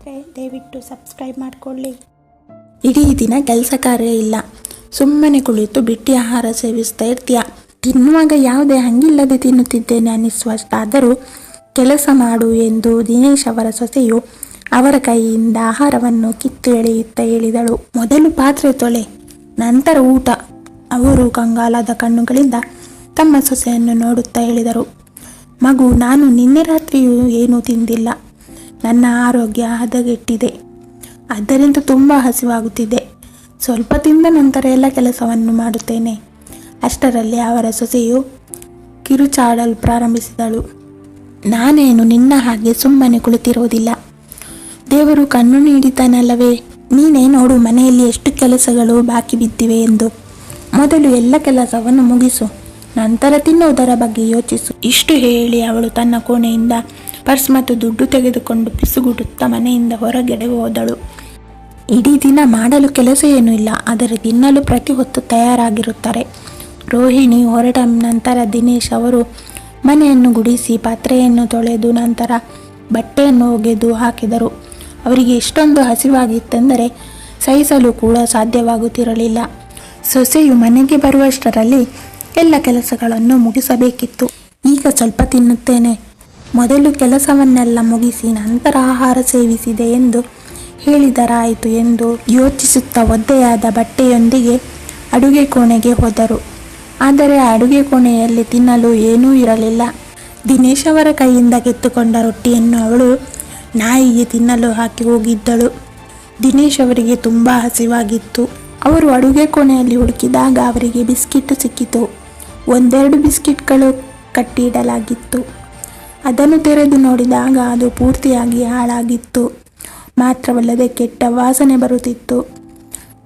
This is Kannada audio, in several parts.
ಇಷ್ಟವಾದರೆ ದಯವಿಟ್ಟು ಸಬ್ಸ್ಕ್ರೈಬ್ ಮಾಡಿಕೊಳ್ಳಿ. ಇಡೀ ದಿನ ಕೆಲಸ ಕಾರ್ಯ ಇಲ್ಲ, ಸುಮ್ಮನೆ ಕುಳಿತು ಬಿಟ್ಟಿ ಆಹಾರ ಸೇವಿಸ್ತಾ ಇರ್ತೀಯ. ತಿನ್ನುವಾಗ ಯಾವುದೇ ಹಂಗಿಲ್ಲದೆ ತಿನ್ನುತ್ತಿದ್ದೇನೆ ಅನ್ನಿಸುವಷ್ಟಾದರೂ ಕೆಲಸ ಮಾಡು ಎಂದು ದಿನೇಶ್ ಅವರ ಸೊಸೆಯು ಅವರ ಕೈಯಿಂದ ಆಹಾರವನ್ನು ಕಿತ್ತು ಎಳೆಯುತ್ತಾ ಹೇಳಿದಳು. ಮೊದಲು ಪಾತ್ರೆ ತೊಳೆ, ನಂತರ ಊಟ. ಅವರು ಕಂಗಾಲಾದ ಕಣ್ಣುಗಳಿಂದ ತಮ್ಮ ಸೊಸೆಯನ್ನು ನೋಡುತ್ತಾ ಹೇಳಿದರು. ಮಗು, ನಾನು ನಿನ್ನೆ ರಾತ್ರಿಯೂ ಏನೂ ತಿಂದಿಲ್ಲ. ನನ್ನ ಆರೋಗ್ಯ ಹದಗೆಟ್ಟಿದೆ, ಆದ್ದರಿಂದ ತುಂಬ ಹಸಿವಾಗುತ್ತಿದೆ. ಸ್ವಲ್ಪ ತಿಂದ ನಂತರ ಎಲ್ಲ ಕೆಲಸವನ್ನು ಮಾಡುತ್ತೇನೆ. ಅಷ್ಟರಲ್ಲಿ ಅವರ ಸೊಸೆಯು ಕಿರುಚಾಡಲು ಪ್ರಾರಂಭಿಸಿದಳು. ನಾನೇನು ನಿನ್ನ ಹಾಗೆ ಸುಮ್ಮನೆ ಕುಳಿತಿರುವುದಿಲ್ಲ. ದೇವರು ಕಣ್ಣು ನೀಡಿದ್ದಾನಲ್ಲವೇ? ನೀನೇ ನೋಡು ಮನೆಯಲ್ಲಿ ಎಷ್ಟು ಕೆಲಸಗಳು ಬಾಕಿ ಬಿದ್ದಿವೆ ಎಂದು. ಮೊದಲು ಎಲ್ಲ ಕೆಲಸವನ್ನು ಮುಗಿಸು, ನಂತರ ತಿನ್ನುವುದರ ಬಗ್ಗೆ ಯೋಚಿಸು. ಇಷ್ಟು ಹೇಳಿ ಅವಳು ತನ್ನ ಕೋಣೆಯಿಂದ ಪರ್ಸ್ ಮತ್ತು ದುಡ್ಡು ತೆಗೆದುಕೊಂಡು ಪಿಸುಗುಡುತ್ತಾ ಮನೆಯಿಂದ ಹೊರಗಡೆ ಹೋದಳು. ಇಡೀ ದಿನ ಮಾಡಲು ಕೆಲಸ ಏನೂ ಇಲ್ಲ, ಆದರೆ ತಿನ್ನಲು ಪ್ರತಿ ಹೊತ್ತು ತಯಾರಾಗಿರುತ್ತಾರೆ. ರೋಹಿಣಿ ಹೊರಟ ನಂತರ ದಿನೇಶ್ ಅವರು ಮನೆಯನ್ನು ಗುಡಿಸಿ ಪಾತ್ರೆಯನ್ನು ತೊಳೆದು ನಂತರ ಬಟ್ಟೆಯನ್ನು ಒಗೆದು ಹಾಕಿದರು. ಅವರಿಗೆ ಎಷ್ಟೊಂದು ಹಸಿವಾಗಿತ್ತೆಂದರೆ ಸಹಿಸಲು ಕೂಡ ಸಾಧ್ಯವಾಗುತ್ತಿರಲಿಲ್ಲ. ಸೊಸೆಯು ಮನೆಗೆ ಬರುವಷ್ಟರಲ್ಲಿ ಎಲ್ಲ ಕೆಲಸಗಳನ್ನು ಮುಗಿಸಬೇಕಿತ್ತು. ಈಗ ಸ್ವಲ್ಪ ತಿನ್ನುತ್ತೇನೆ, ಮೊದಲು ಕೆಲಸವನ್ನೆಲ್ಲ ಮುಗಿಸಿ ನಂತರ ಆಹಾರ ಸೇವಿಸಿದೆ ಎಂದು ಹೇಳಿದರಾಯಿತು ಎಂದು ಯೋಚಿಸುತ್ತಾ ಒದ್ದೆಯಾದ ಬಟ್ಟೆಯೊಂದಿಗೆ ಅಡುಗೆ ಕೋಣೆಗೆ ಹೋದರು. ಆದರೆ ಅಡುಗೆ ಕೋಣೆಯಲ್ಲಿ ತಿನ್ನಲು ಏನೂ ಇರಲಿಲ್ಲ. ದಿನೇಶ್ ಅವರ ಕೈಯಿಂದ ಕಿತ್ತುಕೊಂಡ ರೊಟ್ಟಿಯನ್ನು ಅವಳು ನಾಯಿಗೆ ತಿನ್ನಲು ಹಾಕಿ ಹೋಗಿದ್ದಳು. ದಿನೇಶ್ ಅವರಿಗೆ ತುಂಬ ಹಸಿವಾಗಿತ್ತು. ಅವರು ಅಡುಗೆ ಕೋಣೆಯಲ್ಲಿ ಹುಡುಕಿದಾಗ ಅವರಿಗೆ ಬಿಸ್ಕಿಟ್ ಸಿಕ್ಕಿತು. ಒಂದೆರಡು ಬಿಸ್ಕಿಟ್ಗಳು ಕಟ್ಟಿಡಲಾಗಿತ್ತು. ಅದನ್ನು ತೆರೆದು ನೋಡಿದಾಗ ಅದು ಪೂರ್ತಿಯಾಗಿ ಹಾಳಾಗಿತ್ತು. ಮಾತ್ರವಲ್ಲದೆ ಕೆಟ್ಟ ವಾಸನೆ ಬರುತ್ತಿತ್ತು.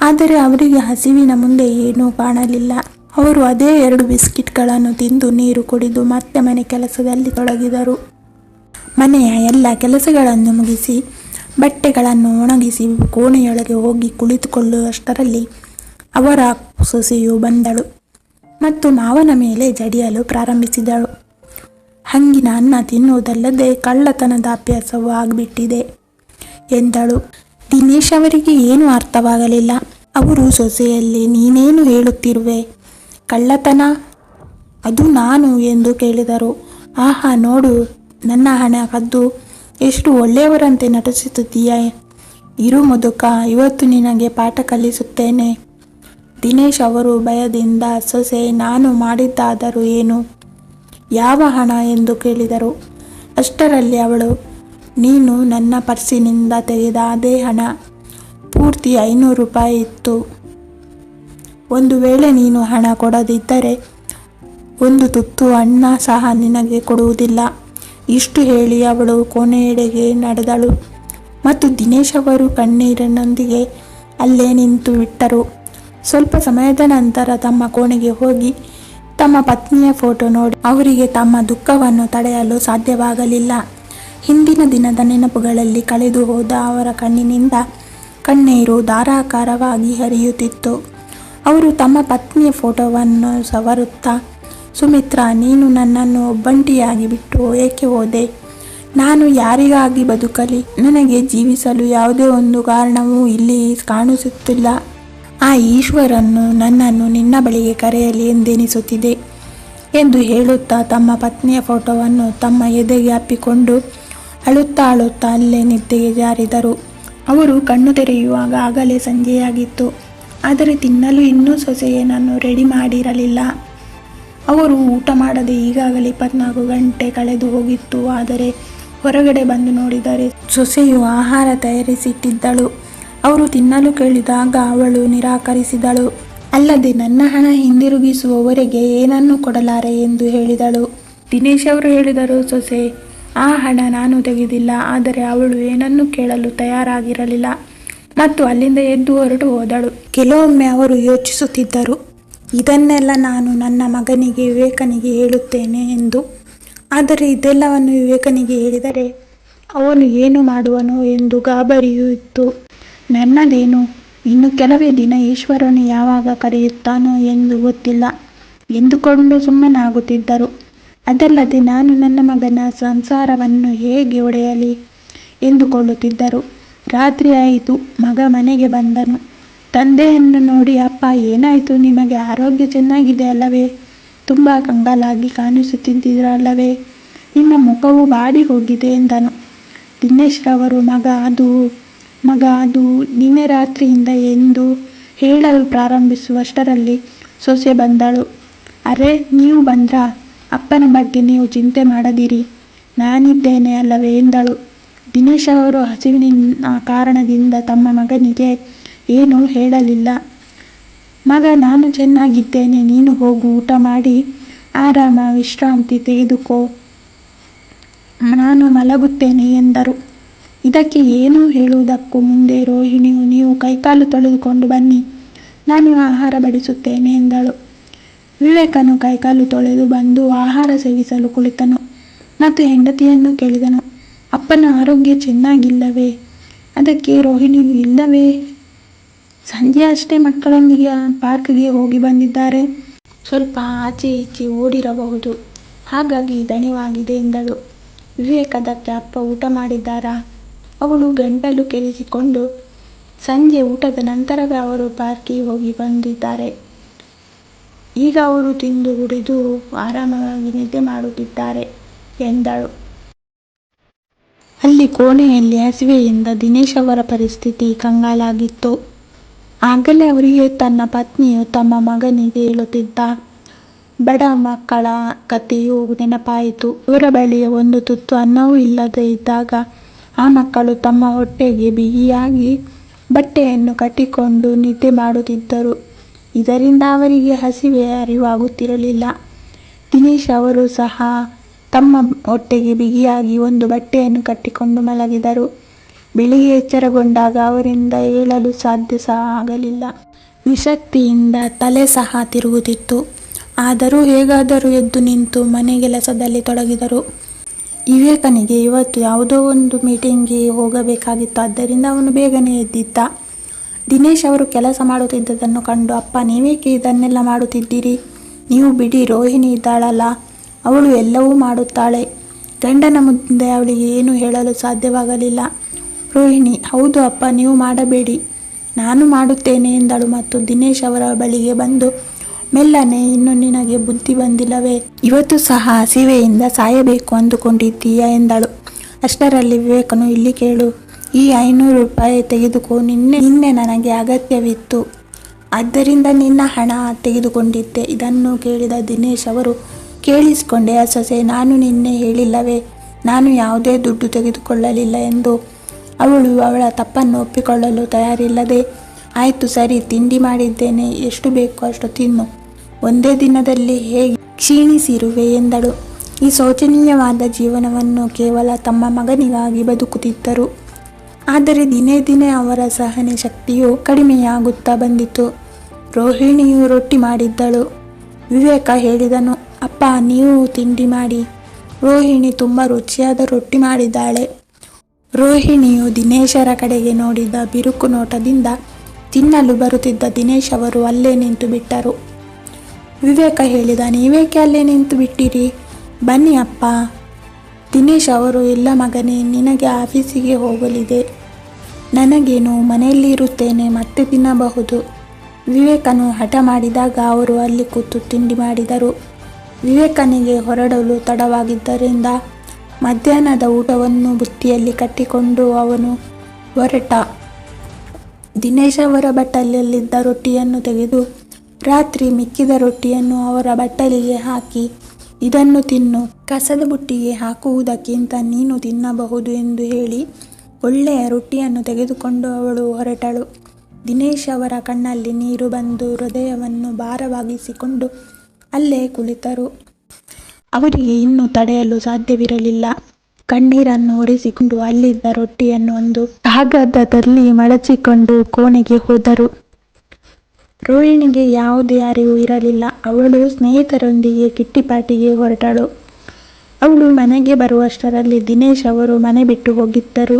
ಆದರೆ ಅವರಿಗೆ ಹಸಿವಿನ ಮುಂದೆ ಏನೂ ಕಾಣಲಿಲ್ಲ. ಅವರು ಅದೇ 2 ಬಿಸ್ಕಿಟ್ಗಳನ್ನು ತಿಂದು ನೀರು ಕುಡಿದು ಮತ್ತೆ ಮನೆ ಕೆಲಸದಲ್ಲಿ ತೊಡಗಿದರು. ಮನೆಯ ಎಲ್ಲ ಕೆಲಸಗಳನ್ನು ಮುಗಿಸಿ ಬಟ್ಟೆಗಳನ್ನು ಒಣಗಿಸಿ ಕೋಣೆಯೊಳಗೆ ಹೋಗಿ ಕುಳಿತುಕೊಳ್ಳುವಷ್ಟರಲ್ಲಿ ಅವರ ಸೊಸೆಯು ಬಂದಳು ಮತ್ತು ಮಾವನ ಮೇಲೆ ಜಡಿಯಲು ಪ್ರಾರಂಭಿಸಿದಳು. ಹಂಗಿನ ಅನ್ನ ತಿನ್ನುವುದಲ್ಲದೆ ಕಳ್ಳತನದ ಅಭ್ಯಾಸವೂ ಆಗಿಬಿಟ್ಟಿದೆ ಎಂದಳು. ದಿನೇಶ್ ಅವರಿಗೆ ಏನೂ ಅರ್ಥವಾಗಲಿಲ್ಲ. ಅವರು ಸೊಸೆಯಲ್ಲಿ ನೀನೇನು ಹೇಳುತ್ತಿರುವೆ? ಕಳ್ಳತನ? ಅದು ನಾನು ಎಂದು ಕೇಳಿದರು. ಆಹಾ, ನೋಡು, ನನ್ನ ಹಣ ಕದ್ದು ಎಷ್ಟು ಒಳ್ಳೆಯವರಂತೆ ನಟಿಸುತ್ತೀಯ. ಇರು ಮುದುಕ, ಇವತ್ತು ನಿನಗೆ ಪಾಠ ಕಲಿಸುತ್ತೇನೆ. ದಿನೇಶ್ ಅವರು ಭಯದಿಂದ ಸೊಸೆ, ನಾನು ಮಾಡಿದ್ದಾದರೂ ಏನು? ಯಾವ ಹಣ ಎಂದು ಕೇಳಿದರು. ಅಷ್ಟರಲ್ಲಿ ಅವಳು, ನೀನು ನನ್ನ ಪರ್ಸಿನಿಂದ ತೆಗೆದ ಅದೇ ಹಣ, ಪೂರ್ತಿ 500 ರೂಪಾಯಿ ಇತ್ತು. ಒಂದು ವೇಳೆ ನೀನು ಹಣ ಕೊಡದಿದ್ದರೆ ಒಂದು ತುತ್ತು ಅನ್ನ ಸಹ ನಿನಗೆ ಕೊಡುವುದಿಲ್ಲ. ಇಷ್ಟು ಹೇಳಿ ಅವಳು ಕೋಣೆಯೆಡೆಗೆ ನಡೆದಳು ಮತ್ತು ದಿನೇಶ್ ಅವರು ಕಣ್ಣೀರಿನೊಂದಿಗೆ ಅಲ್ಲೇ ನಿಂತು ಬಿಟ್ಟರು. ಸ್ವಲ್ಪ ಸಮಯದ ನಂತರ ತಮ್ಮ ಕೋಣೆಗೆ ಹೋಗಿ ತಮ್ಮ ಪತ್ನಿಯ ಫೋಟೋ ನೋಡಿ ಅವರಿಗೆ ತಮ್ಮ ದುಃಖವನ್ನು ತಡೆಯಲು ಸಾಧ್ಯವಾಗಲಿಲ್ಲ. ಹಿಂದಿನ ದಿನದ ನೆನಪುಗಳಲ್ಲಿ ಕಳೆದು ಹೋದ ಅವರ ಕಣ್ಣಿನಿಂದ ಕಣ್ಣೀರು ಧಾರಾಕಾರವಾಗಿ ಹರಿಯುತ್ತಿತ್ತು. ಅವರು ತಮ್ಮ ಪತ್ನಿಯ ಫೋಟೋವನ್ನು ಸವರುತ್ತಾ, ಸುಮಿತ್ರಾ, ನೀನು ನನ್ನನ್ನು ಒಬ್ಬಂಟಿಯಾಗಿ ಬಿಟ್ಟು ಏಕೆ ಹೋದೆ? ನಾನು ಯಾರಿಗಾಗಿ ಬದುಕಲಿ? ನನಗೆ ಜೀವಿಸಲು ಯಾವುದೇ ಒಂದು ಕಾರಣವೂ ಇಲ್ಲಿ ಕಾಣಿಸುತ್ತಿಲ್ಲ. ಆ ಈಶ್ವರನ್ನು ನನ್ನನ್ನು ನಿನ್ನ ಬಳಿಗೆ ಕರೆಯಲಿ ಎಂದೆನಿಸುತ್ತಿದೆ ಎಂದು ಹೇಳುತ್ತಾ ತಮ್ಮ ಪತ್ನಿಯ ಫೋಟೋವನ್ನು ತಮ್ಮ ಎದೆಗೆ ಅಪ್ಪಿಕೊಂಡು ಅಳುತ್ತಾ ಅಲ್ಲೇ ನಿದ್ದೆಗೆ ಜಾರಿದರು. ಅವರು ಕಣ್ಣು ತೆರೆಯುವಾಗ ಆಗಲೇ ಸಂಜೆಯಾಗಿತ್ತು. ಆದರೆ ತಿನ್ನಲು ಇನ್ನೂ ಸೊಸೆ ಏನನ್ನು ರೆಡಿ ಮಾಡಿರಲಿಲ್ಲ. ಅವರು ಊಟ ಮಾಡದೆ ಈಗಾಗಲೇ 24 ಗಂಟೆ ಕಳೆದು ಹೋಗಿತ್ತು. ಆದರೆ ಹೊರಗಡೆ ಬಂದು ನೋಡಿದರೆ ಸೊಸೆಯು ಆಹಾರ ತಯಾರಿಸಿಟ್ಟಿದ್ದಳು. ಅವರು ತಿನ್ನಲು ಕೇಳಿದಾಗ ಅವಳು ನಿರಾಕರಿಸಿದಳು. ಅಲ್ಲದೆ ನನ್ನ ಹಣ ಹಿಂದಿರುಗಿಸುವವರೆಗೆ ಏನನ್ನೂ ಕೊಡಲಾರೆ ಎಂದು ಹೇಳಿದಳು. ದಿನೇಶ್ ಅವರು ಹೇಳಿದರು, ಸೊಸೆ, ಆ ಹಣ ನಾನು ತೆಗೆದಿಲ್ಲ. ಆದರೆ ಅವಳು ಏನನ್ನೂ ಕೇಳಲು ತಯಾರಾಗಿರಲಿಲ್ಲ ಮತ್ತು ಅಲ್ಲಿಂದ ಎದ್ದು ಹೊರಟು ಹೋದಳು. ಕೆಲವೊಮ್ಮೆ ಅವರು ಯೋಚಿಸುತ್ತಿದ್ದರು, ಇದನ್ನೆಲ್ಲ ನಾನು ನನ್ನ ಮಗನಿಗೆ ವಿವೇಕನಿಗೆ ಹೇಳುತ್ತೇನೆ ಎಂದು. ಆದರೆ ಇದೆಲ್ಲವನ್ನು ವಿವೇಕನಿಗೆ ಹೇಳಿದರೆ ಅವನು ಏನು ಮಾಡುವನೋ ಎಂದು ಗಾಬರಿಯೂ ಇತ್ತು. ನನ್ನದೇನು, ಇನ್ನು ಕೆಲವೇ ದಿನ ಈಶ್ವರನು ಯಾವಾಗ ಕರೆಯುತ್ತಾನೋ ಎಂದು ಗೊತ್ತಿಲ್ಲ ಎಂದುಕೊಂಡು ಸುಮ್ಮನಾಗುತ್ತಿದ್ದರು. ಅದಲ್ಲದೆ ನಾನು ನನ್ನ ಮಗನ ಸಂಸಾರವನ್ನು ಹೇಗೆ ಒಡೆಯಲಿ ಎಂದುಕೊಳ್ಳುತ್ತಿದ್ದರು. ರಾತ್ರಿ ಆಯಿತು. ಮಗ ಮನೆಗೆ ಬಂದನು. ತಂದೆಯನ್ನು ನೋಡಿ, ಅಪ್ಪ ಏನಾಯಿತು, ನಿಮಗೆ ಆರೋಗ್ಯ ಚೆನ್ನಾಗಿದೆ ಅಲ್ಲವೇ? ತುಂಬ ಕಂಗಾಲಾಗಿ ಕಾಣಿಸುತ್ತಿದ್ದೀರಲ್ಲವೇ? ನಿಮ್ಮ ಮುಖವು ಬಾಡಿ ಹೋಗಿದೆ ಎಂದನು. ದಿನೇಶ್ ರವರು ಮಗ ಅದು ನಿನ್ನೆ ರಾತ್ರಿಯಿಂದ ಎಂದು ಹೇಳಲು ಪ್ರಾರಂಭಿಸುವಷ್ಟರಲ್ಲಿ ಸೊಸೆ ಬಂದಳು. ಅರೆ, ನೀವು ಬಂದ್ರಾ? ಅಪ್ಪನ ಬಗ್ಗೆ ನೀವು ಚಿಂತೆ ಮಾಡದಿರಿ, ನಾನಿದ್ದೇನೆ ಅಲ್ಲವೇ ಎಂದಳು. ದಿನೇಶ್ ಅವರು ಹಸಿವಿನ ಕಾರಣದಿಂದ ತಮ್ಮ ಮಗನಿಗೆ ಏನೂ ಹೇಳಲಿಲ್ಲ. ಮಗ, ನಾನು ಚೆನ್ನಾಗಿದ್ದೇನೆ, ನೀನು ಹೋಗು, ಊಟ ಮಾಡಿ ಆರಾಮ ವಿಶ್ರಾಂತಿ ತೆಗೆದುಕೋ, ನಾನು ಮಲಗುತ್ತೇನೆ ಎಂದರು. ಇದಕ್ಕೆ ಏನೂ ಹೇಳುವುದಕ್ಕೂ ಮುಂದೆ ರೋಹಿಣಿಯು, ನೀವು ಕೈಕಾಲು ತೊಳೆದುಕೊಂಡು ಬನ್ನಿ, ನಾನು ಆಹಾರ ಬಡಿಸುತ್ತೇನೆ ಎಂದಳು. ವಿವೇಕನು ಕೈಕಾಲು ತೊಳೆದು ಬಂದು ಆಹಾರ ಸೇವಿಸಲು ಕುಳಿತನು ಮತ್ತು ಹೆಂಡತಿಯನ್ನು ಕೇಳಿದನು, ಅಪ್ಪನ ಆರೋಗ್ಯ ಚೆನ್ನಾಗಿಲ್ಲವೇ? ಅದಕ್ಕೆ ರೋಹಿಣಿಯು, ಇಲ್ಲವೇ, ಸಂಜೆ ಅಷ್ಟೇ ಮಕ್ಕಳೊಂದಿಗೆ ಪಾರ್ಕ್ಗೆ ಹೋಗಿ ಬಂದಿದ್ದಾರೆ, ಸ್ವಲ್ಪ ಆಚೆ ಈಚೆ ಓಡಿರಬಹುದು, ಹಾಗಾಗಿ ದಣಿವಾಗಿದೆ ಎಂದಳು. ವಿವೇಕ್, ಅದಕ್ಕೆ ಅಪ್ಪ ಊಟ ಮಾಡಿದ್ದಾರಾ? ಅವಳು ಗಂಟಲು ಕೆರೆಸಿಕೊಂಡು, ಸಂಜೆ ಊಟದ ನಂತರವೇ ಅವರು ಪಾರ್ಕಿಗೆ ಹೋಗಿ ಬಂದಿದ್ದಾರೆ, ಈಗ ಅವರು ತಿಂದು ಕುಡಿದು ಆರಾಮವಾಗಿ ನಿದ್ದೆ ಮಾಡುತ್ತಿದ್ದಾರೆ ಎಂದಳು. ಅಲ್ಲಿ ಕೋಣೆಯಲ್ಲಿ ಹಸಿವೆಯಿಂದ ದಿನೇಶ್ ಅವರ ಪರಿಸ್ಥಿತಿ ಕಂಗಾಲಾಗಿತ್ತು. ಆಗಲೇ ಅವರಿಗೆ ತನ್ನ ಪತ್ನಿಯು ತಮ್ಮ ಮಗನಿಗೆ ಹೇಳುತ್ತಿದ್ದ ಬಡ ಮಕ್ಕಳ ಕಥೆಯು ನೆನಪಾಯಿತು. ಅವರ ಬಳಿ ಒಂದು ತುತ್ತು ಅನ್ನವೂ ಇಲ್ಲದೆ ಇದ್ದಾಗ ಆ ಮಕ್ಕಳು ತಮ್ಮ ಹೊಟ್ಟೆಗೆ ಬಿಗಿಯಾಗಿ ಬಟ್ಟೆಯನ್ನು ಕಟ್ಟಿಕೊಂಡು ನಿದ್ದೆ ಮಾಡುತ್ತಿದ್ದರು. ಇದರಿಂದ ಅವರಿಗೆ ಹಸಿವೆಯ ಅರಿವಾಗುತ್ತಿರಲಿಲ್ಲ. ದಿನೇಶ್ ಅವರು ಸಹ ತಮ್ಮ ಹೊಟ್ಟೆಗೆ ಬಿಗಿಯಾಗಿ ಒಂದು ಬಟ್ಟೆಯನ್ನು ಕಟ್ಟಿಕೊಂಡು ಮಲಗಿದರು. ಬೆಳಿಗ್ಗೆ ಎಚ್ಚರಗೊಂಡಾಗ ಅವರಿಂದ ಏಳಲು ಸಾಧ್ಯ ಸಹ ಆಗಲಿಲ್ಲ. ನಿಶಕ್ತಿಯಿಂದ ತಲೆ ಸಹ ತಿರುಗುತ್ತಿತ್ತು. ಆದರೂ ಹೇಗಾದರೂ ಎದ್ದು ನಿಂತು ಮನೆ ಕೆಲಸದಲ್ಲಿ ತೊಡಗಿದರು. ವಿವೇಕನಿಗೆ ಇವತ್ತು ಯಾವುದೋ ಒಂದು ಮೀಟಿಂಗ್ಗೆ ಹೋಗಬೇಕಾಗಿತ್ತು, ಆದ್ದರಿಂದ ಅವನು ಬೇಗನೆ ಎದ್ದಿದ್ದ. ದಿನೇಶ್ ಅವರು ಕೆಲಸ ಮಾಡುತ್ತಿದ್ದುದನ್ನು ಕಂಡು, ಅಪ್ಪ ನೀವೇಕೆ ಇದನ್ನೆಲ್ಲ ಮಾಡುತ್ತಿದ್ದೀರಿ? ನೀವು ಬಿಡಿ, ರೋಹಿಣಿ ಇದ್ದಾಳಲ್ಲ, ಅವಳು ಎಲ್ಲವೂ ಮಾಡುತ್ತಾಳೆ. ಗಂಡನ ಮುಂದೆ ಅವಳಿಗೆ ಏನೂ ಹೇಳಲು ಸಾಧ್ಯವಾಗಲಿಲ್ಲ. ರೋಹಿಣಿ, ಹೌದು ಅಪ್ಪ, ನೀವು ಮಾಡಬೇಡಿ, ನಾನು ಮಾಡುತ್ತೇನೆ ಎಂದಳು ಮತ್ತು ದಿನೇಶ್ ಅವರ ಬಳಿಗೆ ಬಂದು ಮೆಲ್ಲನೆ, ಇನ್ನು ನಿನಗೆ ಬುದ್ಧಿ ಬಂದಿಲ್ಲವೇ? ಇವತ್ತು ಸಹ ಹಸಿವೆಯಿಂದ ಸಾಯಬೇಕು ಅಂದುಕೊಂಡಿದ್ದೀಯಾ ಎಂದಳು. ಅಷ್ಟರಲ್ಲಿ ವಿವೇಕನು, ಇಲ್ಲಿ ಕೇಳು, ಈ 500 ರೂಪಾಯಿ ತೆಗೆದುಕೋ, ನಿನ್ನೆ ನನಗೆ ಅಗತ್ಯವಿತ್ತು, ಆದ್ದರಿಂದ ನಿನ್ನ ಹಣ ತೆಗೆದುಕೊಂಡಿದ್ದೆ. ಇದನ್ನು ಕೇಳಿದ ದಿನೇಶ್ ಅವರು, ಕೇಳಿಸಿಕೊಂಡೆಯಾ ಸೊಸೆ, ನಾನು ನಿನ್ನೆ ಹೇಳಿಲ್ಲವೇ, ನಾನು ಯಾವುದೇ ದುಡ್ಡು ತೆಗೆದುಕೊಳ್ಳಲಿಲ್ಲ ಎಂದು. ಅವಳು ಅವಳ ತಪ್ಪನ್ನು ಒಪ್ಪಿಕೊಳ್ಳಲು ತಯಾರಿಲ್ಲದೆ, ಆಯಿತು ಸರಿ, ತಿಂಡಿ ಮಾಡಿದ್ದೇನೆ, ಎಷ್ಟು ಬೇಕೋ ಅಷ್ಟು ತಿನ್ನು, ಒಂದೇ ದಿನದಲ್ಲಿ ಹೇಗೆ ಕ್ಷೀಣಿಸಿರುವೆ ಎಂದಳು. ಈ ಶೋಚನೀಯವಾದ ಜೀವನವನ್ನು ಕೇವಲ ತಮ್ಮ ಮಗನಿಗಾಗಿ ಬದುಕುತ್ತಿದ್ದರು. ಆದರೆ ದಿನೇ ದಿನೇ ಅವರ ಸಹನೆ ಶಕ್ತಿಯು ಕಡಿಮೆಯಾಗುತ್ತಾ ಬಂದಿತು. ರೋಹಿಣಿಯು ರೊಟ್ಟಿ ಮಾಡಿದ್ದಳು. ವಿವೇಕ ಹೇಳಿದನು, ಅಪ್ಪ ನೀವು ತಿಂಡಿ ಮಾಡಿ, ರೋಹಿಣಿ ತುಂಬ ರುಚಿಯಾದ ರೊಟ್ಟಿ ಮಾಡಿದ್ದಾಳೆ. ರೋಹಿಣಿಯು ದಿನೇಶರ ಕಡೆಗೆ ನೋಡಿದ ಬಿರುಕು ನೋಟದಿಂದ ತಿನ್ನಲು ಬರುತ್ತಿದ್ದ ದಿನೇಶ್ ಅವರು ಅಲ್ಲೇ ನಿಂತು ಬಿಟ್ಟರು. ವಿವೇಕ ಹೇಳಿದ, ನೀವೇಕೆ ಅಲ್ಲೇ ನಿಂತು ಬಿಟ್ಟಿರಿ, ಬನ್ನಿ ಅಪ್ಪ. ದಿನೇಶ್ ಅವರು, ಇಲ್ಲ ಮಗನೇ, ನಿನಗೆ ಆಫೀಸಿಗೆ ಹೋಗಲಿದೆ, ನನಗೇನು, ಮನೆಯಲ್ಲಿ ಇರುತ್ತೇನೆ, ಮತ್ತೆ ತಿನ್ನಬಹುದು. ವಿವೇಕನು ಹಠ ಮಾಡಿದಾಗ ಅವರು ಅಲ್ಲಿ ಕೂತು ತಿಂಡಿ ಮಾಡಿದರು. ವಿವೇಕನಿಗೆ ಹೊರಡಲು ತಡವಾಗಿದ್ದರಿಂದ ಮಧ್ಯಾಹ್ನದ ಊಟವನ್ನು ಬುತ್ತಿಯಲ್ಲಿ ಕಟ್ಟಿಕೊಂಡು ಅವನು ಹೊರಟ. ದಿನೇಶ್ ಅವರ ಬಟ್ಟಲಲ್ಲಿದ್ದ ರೊಟ್ಟಿಯನ್ನು ತೆಗೆದು ರಾತ್ರಿ ಮಿಕ್ಕಿದ ರೊಟ್ಟಿಯನ್ನು ಅವರ ಬಟ್ಟಲಿಗೆ ಹಾಕಿ, ಇದನ್ನು ತಿನ್ನು, ಕಸದ ಬುಟ್ಟಿಗೆ ಹಾಕುವುದಕ್ಕಿಂತ ನೀನು ತಿನ್ನಬಹುದು ಎಂದು ಹೇಳಿ ಒಳ್ಳೆಯ ರೊಟ್ಟಿಯನ್ನು ತೆಗೆದುಕೊಂಡು ಅವಳು ಹೊರಟಳು. ದಿನೇಶ್ ಅವರ ಕಣ್ಣಲ್ಲಿ ನೀರು ಬಂದು ಹೃದಯವನ್ನು ಭಾರವಾಗಿಸಿಕೊಂಡು ಅಲ್ಲೇ ಕುಳಿತರು. ಅವರಿಗೆ ಇನ್ನೂ ತಡೆಯಲು ಸಾಧ್ಯವಿರಲಿಲ್ಲ. ಕಣ್ಣೀರನ್ನು ಒರೆಸಿಕೊಂಡು ಅಲ್ಲಿದ್ದ ರೊಟ್ಟಿಯನ್ನು ಒಂದು ಕಾಗದದಲ್ಲಿ ಮಡಚಿಕೊಂಡು ಕೋಣೆಗೆ ಹೋದರು. ರೋಹಿಣಿಗೆ ಯಾವುದೇ ಅರಿವು ಇರಲಿಲ್ಲ. ಅವಳು ಸ್ನೇಹಿತರೊಂದಿಗೆ ಕಿಟ್ಟಿಪಾಟಿಗೆ ಹೊರಟಳು. ಅವಳು ಮನೆಗೆ ಬರುವಷ್ಟರಲ್ಲಿ ದಿನೇಶ್ ಅವರು ಮನೆ ಬಿಟ್ಟು ಹೋಗಿದ್ದರು.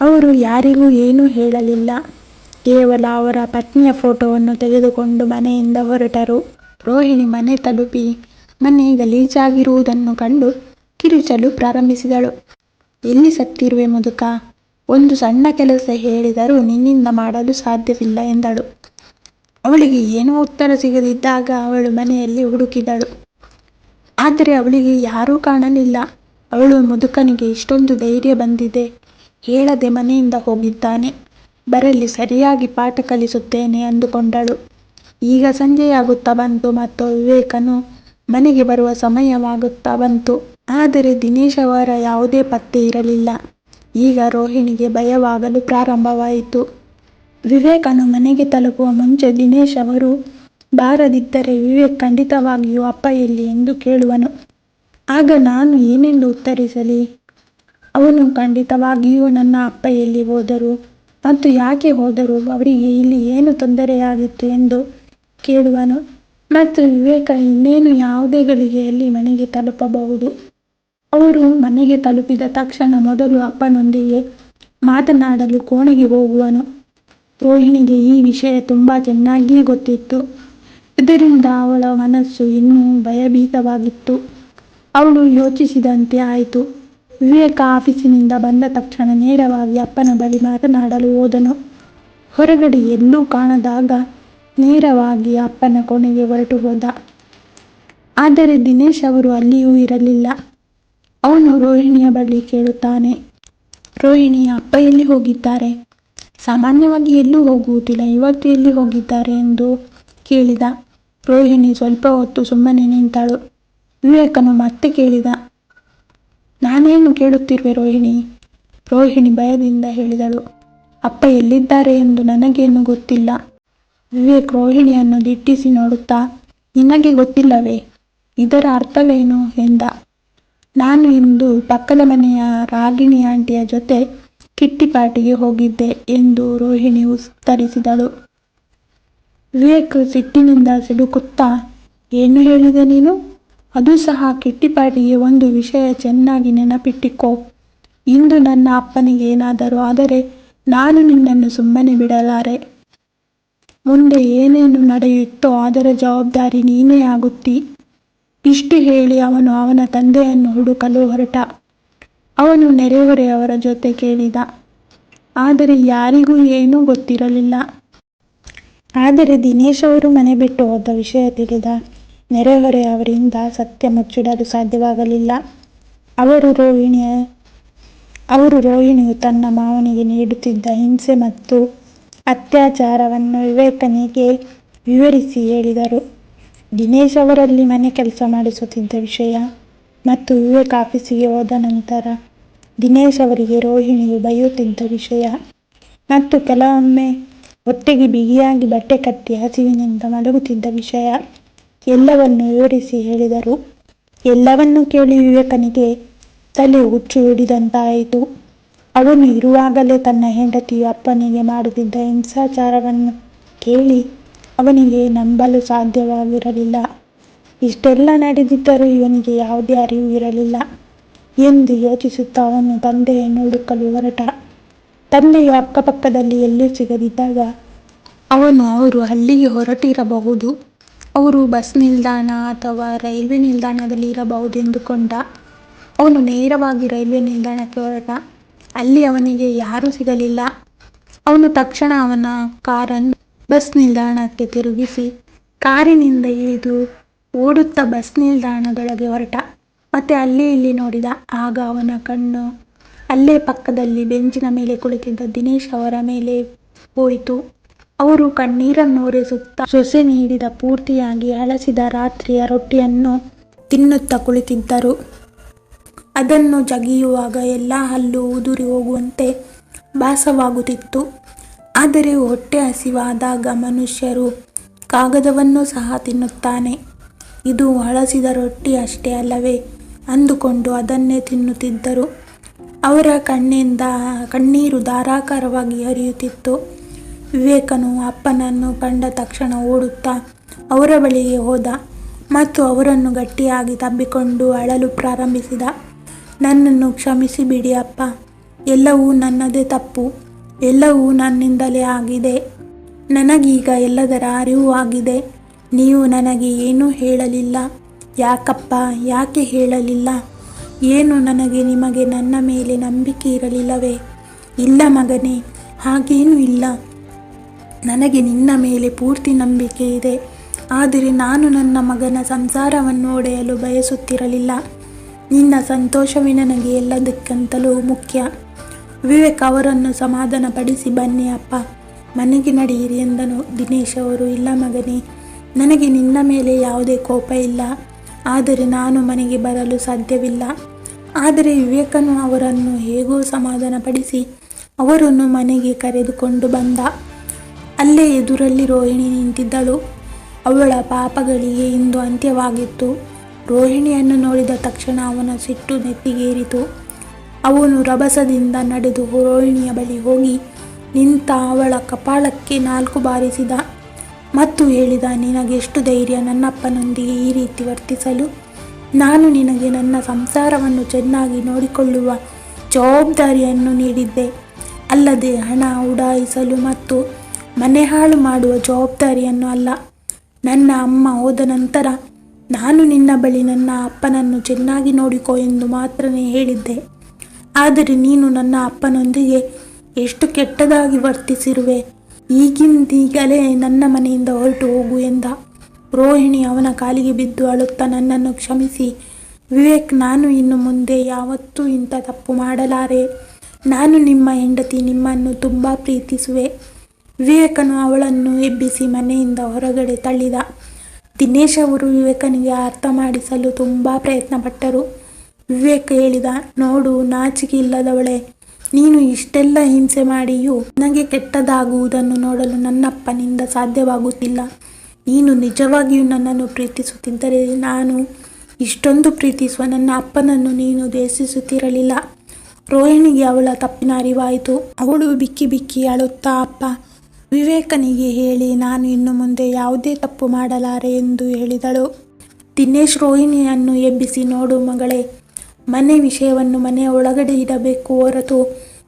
ಅವರು ಯಾರಿಗೂ ಏನೂ ಹೇಳಲಿಲ್ಲ. ಕೇವಲ ಅವರ ಪತ್ನಿಯ ಫೋಟೋವನ್ನು ತೆಗೆದುಕೊಂಡು ಮನೆಯಿಂದ ಹೊರಟರು. ರೋಹಿಣಿ ಮನೆ ತಲುಪಿ ಮನೆ ಗಲೀಜಾಗಿರುವುದನ್ನು ಕಂಡು ಕಿರುಚಲು ಪ್ರಾರಂಭಿಸಿದಳು. ಎಲ್ಲಿ ಸತ್ತಿರುವೆ ಮುದುಕ, ಒಂದು ಸಣ್ಣ ಕೆಲಸ ಹೇಳಿದರೂ ನಿನ್ನಿಂದ ಮಾಡಲು ಸಾಧ್ಯವಿಲ್ಲ ಎಂದಳು. ಅವಳಿಗೆ ಏನೂ ಉತ್ತರ ಸಿಗದಿದ್ದಾಗ ಅವಳು ಮನೆಯಲ್ಲಿ ಹುಡುಕಿದಳು. ಆದರೆ ಅವಳಿಗೆ ಯಾರೂ ಕಾಣಲಿಲ್ಲ. ಅವಳು ಮುದುಕನಿಗೆ ಇಷ್ಟೊಂದು ಧೈರ್ಯ ಬಂದಿದೆ, ಹೇಳದೆ ಮನೆಯಿಂದ ಹೋಗಿದ್ದಾನೆ, ಬರಲಿ ಸರಿಯಾಗಿ ಪಾಠ ಕಲಿಸುತ್ತೇನೆ ಅಂದುಕೊಂಡಳು. ಈಗ ಸಂಜೆಯಾಗುತ್ತಾ ಬಂತು ಮತ್ತು ವಿವೇಕನು ಮನೆಗೆ ಬರುವ ಸಮಯವಾಗುತ್ತಾ ಬಂತು. ಆದರೆ ದಿನೇಶ್ ಅವರ ಯಾವುದೇ ಪತ್ತೆ ಇರಲಿಲ್ಲ. ಈಗ ರೋಹಿಣಿಗೆ ಭಯವಾಗಲು ಪ್ರಾರಂಭವಾಯಿತು. ವಿವೇಕನು ಮನೆಗೆ ತಲುಪುವ ಮುಂಚೆ ದಿನೇಶ್ ಅವರು ಬಾರದಿದ್ದರೆ ವಿವೇಕ್ ಖಂಡಿತವಾಗಿಯೂ ಅಪ್ಪ ಎಲ್ಲಿ ಎಂದು ಕೇಳುವನು. ಆಗ ನಾನು ಏನೆಂದು ಉತ್ತರಿಸಲಿ? ಅವನು ಖಂಡಿತವಾಗಿಯೂ ನನ್ನ ಅಪ್ಪ ಎಲ್ಲಿ ಹೋದರು ಮತ್ತು ಯಾಕೆ ಹೋದರು, ಅವರಿಗೆ ಇಲ್ಲಿ ಏನು ತೊಂದರೆಯಾಗಿತ್ತು ಎಂದು ಕೇಳುವನು. ಮತ್ತು ವಿವೇಕ ಇನ್ನೇನು ಯಾವುದೇ ಗಳಿಗೆಯಲ್ಲಿ ಮನೆಗೆ ತಲುಪಬಹುದು. ಅವರು ಮನೆಗೆ ತಲುಪಿದ ತಕ್ಷಣ ಮೊದಲು ಅಪ್ಪನೊಂದಿಗೆ ಮಾತನಾಡಲು ಕೋಣೆಗೆ ಹೋಗುವನು. ರೋಹಿಣಿಗೆ ಈ ವಿಷಯ ತುಂಬ ಚೆನ್ನಾಗಿಯೇ ಗೊತ್ತಿತ್ತು. ಇದರಿಂದ ಅವಳ ಮನಸ್ಸು ಇನ್ನೂ ಭಯಭೀತವಾಗಿತ್ತು. ಅವಳು ಯೋಚಿಸಿದಂತೆ ಆಯಿತು. ವಿವೇಕ ಆಫೀಸಿನಿಂದ ಬಂದ ತಕ್ಷಣ ನೇರವಾಗಿ ಅಪ್ಪನ ಬಳಿ ಮಾತನಾಡಲು ಹೋದನು. ಹೊರಗಡೆ ಎಲ್ಲೂ ಕಾಣದಾಗ ನೇರವಾಗಿ ಅಪ್ಪನ ಕೋಣೆಗೆ ಹೊರಟು ಹೋದ. ಆದರೆ ದಿನೇಶ್ ಅವರು ಅಲ್ಲಿಯೂ ಇರಲಿಲ್ಲ. ಅವನು ರೋಹಿಣಿಯ ಬಳಿ ಕೇಳುತ್ತಾನೆ, ರೋಹಿಣಿ, ಅಪ್ಪ ಎಲ್ಲಿ ಹೋಗಿದ್ದಾರೆ? ಸಾಮಾನ್ಯವಾಗಿ ಎಲ್ಲೂ ಹೋಗುವುದಿಲ್ಲ, ಇವತ್ತು ಎಲ್ಲಿ ಹೋಗಿದ್ದಾರೆ ಎಂದು ಕೇಳಿದ. ರೋಹಿಣಿ ಸ್ವಲ್ಪ ಹೊತ್ತು ಸುಮ್ಮನೆ ನಿಂತಳು. ವಿವೇಕನು ಮತ್ತೆ ಕೇಳಿದ, ನಾನೇನು ಕೇಳುತ್ತಿರುವೆ ರೋಹಿಣಿ? ರೋಹಿಣಿ ಭಯದಿಂದ ಹೇಳಿದಳು, ಅಪ್ಪ ಎಲ್ಲಿದ್ದಾರೆ ಎಂದು ನನಗೇನು ಗೊತ್ತಿಲ್ಲ. ವಿವೇಕ್ ರೋಹಿಣಿಯನ್ನು ದಿಟ್ಟಿಸಿ ನೋಡುತ್ತಾ, ನಿನಗೆ ಗೊತ್ತಿಲ್ಲವೇ? ಇದರ ಅರ್ಥವೇನು ಎಂದ. ನಾನು ಇಂದು ಪಕ್ಕದ ಮನೆಯ ರಾಗಿಣಿ ಆಂಟಿಯ ಜೊತೆ ಕಿಟ್ಟಿ ಪಾರ್ಟಿಗೆ ಹೋಗಿದ್ದೆ ಎಂದು ರೋಹಿಣಿ ಉತ್ತರಿಸಿದಳು. ವಿವೇಕ್ ಸಿಟ್ಟಿನಿಂದ ಸಿಡುಕುತ್ತಾ, ಏನು ಹೇಳಿದೆ ನೀನು? ಅದು ಸಹ ಕಿಟ್ಟಿ ಪಾರ್ಟಿಗೆ? ಒಂದು ವಿಷಯ ಚೆನ್ನಾಗಿ ನೆನಪಿಟ್ಟಿಕೋ, ಇಂದು ನನ್ನ ಅಪ್ಪನಿಗೆ ಏನಾದರೂ ಆದರೆ ನಾನು ನಿನ್ನನ್ನು ಸುಮ್ಮನೆ ಬಿಡಲಾರೆ. ಮುಂದೆ ಏನೇನು ನಡೆಯುತ್ತೋ ಅದರ ಜವಾಬ್ದಾರಿ ನೀನೇ ಆಗುತ್ತಿ. ಇಷ್ಟು ಹೇಳಿ ಅವನು ಅವನ ತಂದೆಯನ್ನು ಹುಡುಕಲು ಹೊರಟ. ಅವನು ನೆರೆಹೊರೆಯವರ ಜೊತೆ ಕೇಳಿದ, ಆದರೆ ಯಾರಿಗೂ ಏನೂ ಗೊತ್ತಿರಲಿಲ್ಲ. ಆದರೆ ದಿನೇಶ್ ಅವರು ಮನೆ ಬಿಟ್ಟು ಹೋದ ವಿಷಯ ತಿಳಿದ ನೆರೆಹೊರೆಯವರಿಂದ ಸತ್ಯ ಮುಚ್ಚಿಡಲು ಸಾಧ್ಯವಾಗಲಿಲ್ಲ. ಅವರು ರೋಹಿಣಿಯು ತನ್ನ ಮಾವನಿಗೆ ನೀಡುತ್ತಿದ್ದ ಹಿಂಸೆ ಮತ್ತು ಅತ್ಯಾಚಾರವನ್ನು ವಿವೇಕನಿಗೆ ವಿವರಿಸಿ ಹೇಳಿದರು. ದಿನೇಶ್ ಅವರಲ್ಲಿ ಮನೆ ಕೆಲಸ ಮಾಡಿಸುತ್ತಿದ್ದ ವಿಷಯ ಮತ್ತು ವಿವೇಕ್ ಆಫೀಸಿಗೆ ಹೋದ ನಂತರ ದಿನೇಶ್ ಅವರಿಗೆ ರೋಹಿಣಿಯು ಬೈಯುತ್ತಿದ್ದ ವಿಷಯ ಮತ್ತು ಕೆಲವೊಮ್ಮೆ ಹೊಟ್ಟೆಗೆ ಬಿಗಿಯಾಗಿ ಬಟ್ಟೆ ಕಟ್ಟಿ ಹಸಿವಿನಿಂದ ಮಲಗುತ್ತಿದ್ದ ವಿಷಯ ಎಲ್ಲವನ್ನು ವಿವರಿಸಿ ಹೇಳಿದರು. ಎಲ್ಲವನ್ನೂ ಕೇಳಿ ವಿವೇಕನಿಗೆ ತಲೆ ಹುಚ್ಚು ಹಿಡಿದಂತಾಯಿತು. ಅವನು ಇರುವಾಗಲೇ ತನ್ನ ಹೆಂಡತಿಯು ಅಪ್ಪನಿಗೆ ಮಾಡುತ್ತಿದ್ದ ಹಿಂಸಾಚಾರವನ್ನು ಕೇಳಿ ಅವನಿಗೆ ನಂಬಲು ಸಾಧ್ಯವಾಗಿರಲಿಲ್ಲ. ಇಷ್ಟೆಲ್ಲ ನಡೆದಿದ್ದರೂ ಇವನಿಗೆ ಯಾವುದೇ ಅರಿವು ಇರಲಿಲ್ಲ ಎಂದು ಯೋಚಿಸುತ್ತಾ ಅವನು ತಂದೆಯನ್ನು ಹುಡುಕಲು ಹೊರಟ. ತಂದೆಯು ಅಕ್ಕಪಕ್ಕದಲ್ಲಿ ಎಲ್ಲೂ ಸಿಗದಿದ್ದಾಗ ಅವರು ಅಲ್ಲಿಗೆ ಹೊರಟಿರಬಹುದು, ಅವರು ಬಸ್ ನಿಲ್ದಾಣ ಅಥವಾ ರೈಲ್ವೆ ನಿಲ್ದಾಣದಲ್ಲಿ ಇರಬಹುದೆಂದುಕೊಂಡ. ಅವನು ನೇರವಾಗಿ ರೈಲ್ವೆ ನಿಲ್ದಾಣಕ್ಕೆ ಹೊರಟ. ಅಲ್ಲಿ ಅವನಿಗೆ ಯಾರೂ ಸಿಗಲಿಲ್ಲ. ಅವನು ತಕ್ಷಣ ಅವನ ಕಾರನ್ನು ಬಸ್ ನಿಲ್ದಾಣಕ್ಕೆ ತಿರುಗಿಸಿ ಕಾರಿನಿಂದ ಇಳಿದು ಓಡುತ್ತಾ ಬಸ್ ನಿಲ್ದಾಣದೊಳಗೆ ಹೊರಟ. ಮತ್ತೆ ಅಲ್ಲಿ ಇಲ್ಲಿ ನೋಡಿದ. ಆಗ ಅವನ ಕಣ್ಣು ಅಲ್ಲೇ ಪಕ್ಕದಲ್ಲಿ ಬೆಂಚಿನ ಮೇಲೆ ಕುಳಿತಿದ್ದ ದಿನೇಶ್ ಅವರ ಮೇಲೆ ಹೋಯಿತು. ಅವರು ಕಣ್ಣೀರನ್ನೊರೆಸುತ್ತಾ ಸೊಸೆ ನೀಡಿದ ಪೂರ್ತಿಯಾಗಿ ಹಳಸಿದ ರಾತ್ರಿಯ ರೊಟ್ಟಿಯನ್ನು ತಿನ್ನುತ್ತಾ ಕುಳಿತಿದ್ದರು. ಅದನ್ನು ಜಗಿಯುವಾಗ ಎಲ್ಲ ಹಲ್ಲು ಉದುರಿ ಹೋಗುವಂತೆ ಭಾಸವಾಗುತ್ತಿತ್ತು. ಆದರೆ ಹೊಟ್ಟೆ ಹಸಿವಾದಾಗ ಮನುಷ್ಯರು ಕಾಗದವನ್ನು ಸಹ ತಿನ್ನುತ್ತಾನೆ, ಇದು ಹಳಸಿದ ರೊಟ್ಟಿ ಅಷ್ಟೇ ಅಲ್ಲವೇ ಅಂದುಕೊಂಡು ಅದನ್ನೇ ತಿನ್ನುತ್ತಿದ್ದರು. ಅವರ ಕಣ್ಣಿಂದ ಕಣ್ಣೀರು ಧಾರಾಕಾರವಾಗಿ ಹರಿಯುತ್ತಿತ್ತು. ವಿವೇಕನು ಅಪ್ಪನನ್ನು ಕಂಡ ತಕ್ಷಣ ಓಡುತ್ತಾ ಅವರ ಬಳಿಗೆ ಹೋದ ಮತ್ತು ಅವರನ್ನು ಗಟ್ಟಿಯಾಗಿ ತಬ್ಬಿಕೊಂಡು ಅಳಲು ಪ್ರಾರಂಭಿಸಿದ. ನನ್ನನ್ನು ಕ್ಷಮಿಸಿಬಿಡಿ ಅಪ್ಪ, ಎಲ್ಲವೂ ನನ್ನದೇ ತಪ್ಪು, ಎಲ್ಲವೂ ನನ್ನಿಂದಲೇ ಆಗಿದೆ. ನನಗೀಗ ಎಲ್ಲದರ ಅರಿವು ಆಗಿದೆ. ನೀವು ನನಗೆ ಏನೂ ಹೇಳಲಿಲ್ಲ. ಯಾಕಪ್ಪ, ಯಾಕೆ ಹೇಳಲಿಲ್ಲ? ಏನು ನನಗೆ ನಿಮಗೆ ನನ್ನ ಮೇಲೆ ನಂಬಿಕೆ ಇರಲಿಲ್ಲವೇ? ಇಲ್ಲ ಮಗನೇ, ಹಾಗೇನೂ ಇಲ್ಲ. ನನಗೆ ನಿನ್ನ ಮೇಲೆ ಪೂರ್ತಿ ನಂಬಿಕೆ ಇದೆ. ಆದರೆ ನಾನು ನನ್ನ ಮಗನ ಸಂಸಾರವನ್ನು ಒಡೆಯಲು ಬಯಸುತ್ತಿರಲಿಲ್ಲ. ನಿನ್ನ ಸಂತೋಷವೇ ನನಗೆ ಎಲ್ಲದಕ್ಕಿಂತಲೂ ಮುಖ್ಯ. ವಿವೇಕ್ ಅವರನ್ನು ಸಮಾಧಾನಪಡಿಸಿ, ಬನ್ನಿ ಅಪ್ಪ, ಮನೆಗೆ ನಡೆಯಿರಿ ಎಂದನು. ದಿನೇಶ್ ಅವರು, ಇಲ್ಲ ಮಗನೇ, ನನಗೆ ನಿನ್ನ ಮೇಲೆ ಯಾವುದೇ ಕೋಪ ಇಲ್ಲ. ಆದರೆ ನಾನು ಮನೆಗೆ ಬರಲು ಸಾಧ್ಯವಿಲ್ಲ. ಆದರೆ ವಿವೇಕನು ಅವರನ್ನು ಹೇಗೋ ಸಮಾಧಾನಪಡಿಸಿ ಅವರನ್ನು ಮನೆಗೆ ಕರೆದುಕೊಂಡು ಬಂದ. ಅಲ್ಲೇ ಎದುರಲ್ಲಿ ರೋಹಿಣಿ ನಿಂತಿದ್ದಳು. ಅವಳ ಪಾಪಗಳಿಗೆ ಇಂದು ಅಂತ್ಯವಾಗಿತ್ತು. ರೋಹಿಣಿಯನ್ನು ನೋಡಿದ ತಕ್ಷಣ ಅವನ ಸಿಟ್ಟು ನೆತ್ತಿಗೇರಿತು. ಅವನು ರಭಸದಿಂದ ನಡೆದು ರೋಹಿಣಿಯ ಬಳಿ ಹೋಗಿ ನಿಂತ ಅವಳ ಕಪಾಳಕ್ಕೆ 4 ಬಾರಿಸಿದ ಮತ್ತು ಹೇಳಿದ, ನಿನಗೆಷ್ಟು ಧೈರ್ಯ ನನ್ನಪ್ಪನೊಂದಿಗೆ ಈ ರೀತಿ ವರ್ತಿಸಲು? ನಾನು ನಿನಗೆ ನನ್ನ ಸಂಸಾರವನ್ನು ಚೆನ್ನಾಗಿ ನೋಡಿಕೊಳ್ಳುವ ಜವಾಬ್ದಾರಿಯನ್ನು ನೀಡಿದ್ದೆ, ಅಲ್ಲದೆ ಹಣ ಉಡಾಯಿಸಲು ಮತ್ತು ಮನೆ ಹಾಳು ಮಾಡುವ ಜವಾಬ್ದಾರಿಯನ್ನು ಅಲ್ಲ. ನನ್ನ ಅಮ್ಮ ಹೋದ ನಂತರ ನಾನು ನಿನ್ನ ಬಳಿ ನನ್ನ ಅಪ್ಪನನ್ನು ಚೆನ್ನಾಗಿ ನೋಡಿಕೋ ಎಂದು ಮಾತ್ರನೇ ಹೇಳಿದ್ದೆ. ಆದರೆ ನೀನು ನನ್ನ ಅಪ್ಪನೊಂದಿಗೆ ಎಷ್ಟು ಕೆಟ್ಟದಾಗಿ ವರ್ತಿಸಿರುವೆ. ಈಗಿಂದೀಗಲೇ ನನ್ನ ಮನೆಯಿಂದ ಹೊರಟು ಹೋಗು ಎಂದ. ರೋಹಿಣಿ ಅವನ ಕಾಲಿಗೆ ಬಿದ್ದು ಅಳುತ್ತಾ, ನನ್ನನ್ನು ಕ್ಷಮಿಸಿ ವಿವೇಕ್, ನಾನು ಇನ್ನು ಮುಂದೆ ಯಾವತ್ತೂ ಇಂಥ ತಪ್ಪು ಮಾಡಲಾರೆ. ನಾನು ನಿಮ್ಮ ಹೆಂಡತಿ, ನಿಮ್ಮನ್ನು ತುಂಬ ಪ್ರೀತಿಸುವೆ. ವಿವೇಕನು ಅವಳನ್ನು ಎಬ್ಬಿಸಿ ಮನೆಯಿಂದ ಹೊರಗಡೆ ತಳ್ಳಿದ. ದಿನೇಶ್ ಅವರು ವಿವೇಕನಿಗೆ ಅರ್ಥ ಮಾಡಿಸಲು ತುಂಬ ಪ್ರಯತ್ನಪಟ್ಟರು. ವಿವೇಕ್ ಹೇಳಿದ, ನೋಡು ನಾಚಿಕೆ ಇಲ್ಲದವಳೆ, ನೀನು ಇಷ್ಟೆಲ್ಲ ಹಿಂಸೆ ಮಾಡಿಯೂ ನನಗೆ ಕೆಟ್ಟದಾಗುವುದನ್ನು ನೋಡಲು ನನ್ನಪ್ಪನಿಂದ ಸಾಧ್ಯವಾಗುತ್ತಿಲ್ಲ. ನೀನು ನಿಜವಾಗಿಯೂ ನನ್ನನ್ನು ಪ್ರೀತಿಸುತ್ತಿದ್ದರೆ ನಾನು ಇಷ್ಟೊಂದು ಪ್ರೀತಿಸುವ ನನ್ನ ಅಪ್ಪನನ್ನು ನೀನು ದ್ವೇಷಿಸುತ್ತಿರಲಿಲ್ಲ. ರೋಹಿಣಿಗೆ ಅವಳ ತಪ್ಪಿನ ಅರಿವಾಯಿತು. ಅವಳು ಬಿಕ್ಕಿ ಬಿಕ್ಕಿ ಅಳುತ್ತಾ, ಅಪ್ಪ, ವಿವೇಕನಿಗೆ ಹೇಳಿ ನಾನು ಇನ್ನು ಮುಂದೆ ಯಾವುದೇ ತಪ್ಪು ಮಾಡಲಾರೆ ಎಂದು ಹೇಳಿದಳು. ದಿನೇಶ್ ರೋಹಿಣಿಯನ್ನು ಎಬ್ಬಿಸಿ, ನೋಡು ಮಗಳೇ, ಮನೆ ವಿಷಯವನ್ನು ಮನೆಯ ಒಳಗಡೆ ಇಡಬೇಕು ಹೊರತು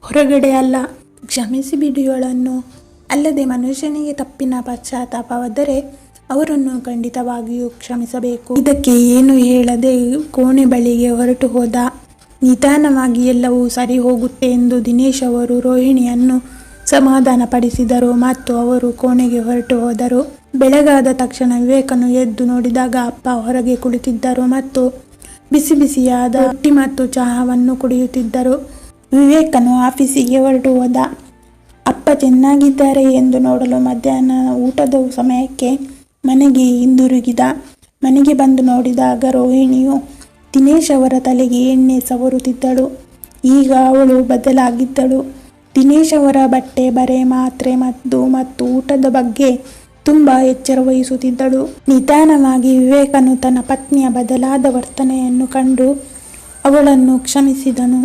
ಹೊರಗಡೆ ಅಲ್ಲ. ಕ್ಷಮಿಸಿ ಬಿಡಿಯವಳನ್ನು. ಅಲ್ಲದೆ ಮನುಷ್ಯನಿಗೆ ತಪ್ಪಿನ ಪಶ್ಚಾತ್ತಾಪವಾದರೆ ಅವರನ್ನು ಖಂಡಿತವಾಗಿಯೂ ಕ್ಷಮಿಸಬೇಕು. ಇದಕ್ಕೆ ಏನು ಹೇಳದೆ ಕೋಣೆ ಬಳಿಗೆ ಹೊರಟು ಹೋದ. ನಿಧಾನವಾಗಿ ಎಲ್ಲವೂ ಸರಿ ಹೋಗುತ್ತೆ ಎಂದು ದಿನೇಶ್ ಅವರು ರೋಹಿಣಿಯನ್ನು ಸಮಾಧಾನಪಡಿಸಿದರು ಮತ್ತು ಅವರು ಕೋಣೆಗೆ ಹೊರಟು ಹೋದರು. ಬೆಳಗಾದ ತಕ್ಷಣ ವಿವೇಕನು ಎದ್ದು ನೋಡಿದಾಗ ಅಪ್ಪ ಹೊರಗೆ ಕುಳಿತಿದ್ದರು ಮತ್ತು ಬಿಸಿ ಬಿಸಿಯಾದ ರೊಟ್ಟಿ ಮತ್ತು ಚಹಾವನ್ನು ಕುಡಿಯುತ್ತಿದ್ದರು. ವಿವೇಕನು ಆಫೀಸಿಗೆ ಹೊರಟು ಹೋದ. ಅಪ್ಪ ಚೆನ್ನಾಗಿದ್ದಾರೆ ಎಂದು ನೋಡಲು ಮಧ್ಯಾಹ್ನ ಊಟದ ಸಮಯಕ್ಕೆ ಮನೆಗೆ ಹಿಂದಿರುಗಿದ. ಮನೆಗೆ ಬಂದು ನೋಡಿದಾಗ ರೋಹಿಣಿಯು ದಿನೇಶ್ ಅವರ ತಲೆಗೆ ಎಣ್ಣೆ ಸವರುತ್ತಿದ್ದಳು. ಈಗ ಅವಳು ಬದಲಾಗಿದ್ದಳು. ದಿನೇಶ್ ಅವರ ಬಟ್ಟೆ, ಬರೆ, ಮಾತ್ರೆ, ಮದ್ದು ಮತ್ತು ಊಟದ ಬಗ್ಗೆ ತುಂಬ ಎಚ್ಚರ ವಹಿಸುತ್ತಿದ್ದಳು. ನಿಧಾನವಾಗಿ ವಿವೇಕನು ತನ್ನ ಪತ್ನಿಯ ಬದಲಾದ ವರ್ತನೆಯನ್ನು ಕಂಡು ಅವಳನ್ನು ಕ್ಷಮಿಸಿದನು.